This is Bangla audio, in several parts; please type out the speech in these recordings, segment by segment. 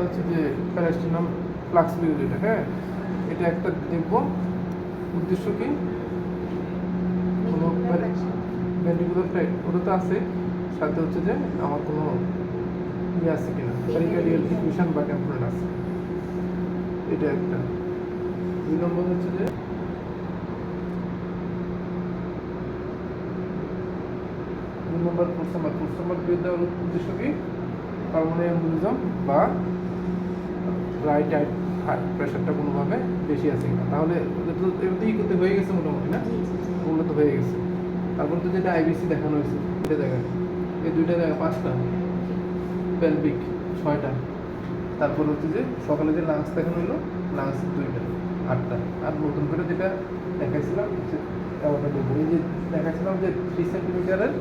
হচ্ছে যে প্যারাস্টিনাম ফ্লাক্স যেটা, হ্যাঁ, এটা একটা দেখব উদ্দেশ্য কি কোনো ভেন্ট্রিকুলার ওটা তো আছে, সাথে হচ্ছে যে আমার কোনো ইয়ে আছে কিনা পেরিকার্ডিয়াল ডিফিউশন বা টেম্পোরাল আছে, এটা একটা। 2 নম্বর হচ্ছে যে ফোর্স নাম্বার দিয়ে দেওয়ার উদ্দেশ্য কি পালমোনারি এম্বোলিজম বা রাইট হার্ট প্রেশারটা কোনোভাবে বেশি আছে কিনা। তাহলে এমনিই করতে হয়ে গেছে মোটামুটি না, ওগুলো তো হয়ে গেছে। তারপর তো যেটা আইবিসি দেখানো হয়েছে এটা দেখেন, এই দুইটা জায়গা 5টা, পেলভিক 6টা, তারপর হচ্ছে যে সকালে যে লাংস দেখানো হলো লাংস 2টা, 8টা। আর নতুন করে যেটা দেখাইছিলাম এই যে দেখাইছিলাম যে 3 সেন্টিমিটারের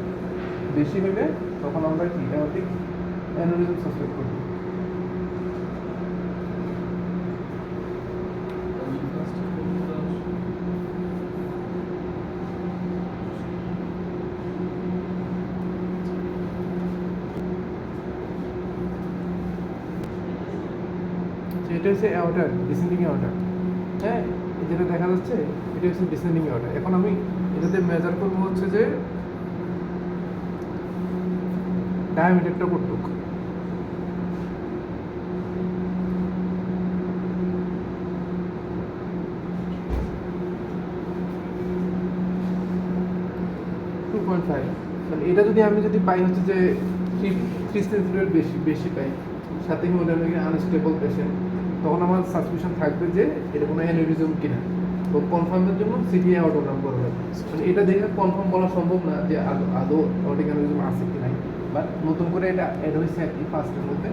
বেশি হইলে তখন আমরা কি অ্যাওর্টিক অ্যানিউরিজম সাসপেক্ট করব। এটা হচ্ছে অ্যাওর্টার, ডিসেন্ডিং অ্যাওর্টার, হ্যাঁ, যেটা দেখা যাচ্ছে এটা হচ্ছে ডিসেন্ডিং অ্যাওর্টার। এখন আমি এটাতে মেজার করবো হচ্ছে যে ডায়ামিটারটা কতটুক, এটা যদি আমি পাই হচ্ছে যে 3 সেন্টিমিটার বেশি পাই, সাথে হিমোডাইনামিক আনস্টেবল পেশেন্ট, তখন আমার সাসপিশন থাকবে যে এটা কোনো অ্যানিউরিজম কিনা। তো কনফার্মের জন্য সিটি অটোগ্রাম করা হবে। মানে এটা দেখে কনফার্ম বলা সম্ভব না যে আদৌ অ্যাওর্টিক অ্যানিউরিজম আছে কি নাই, বাট নতুন করে এটা অ্যাড হয়েছে আর কি ফার্স্টের মধ্যে।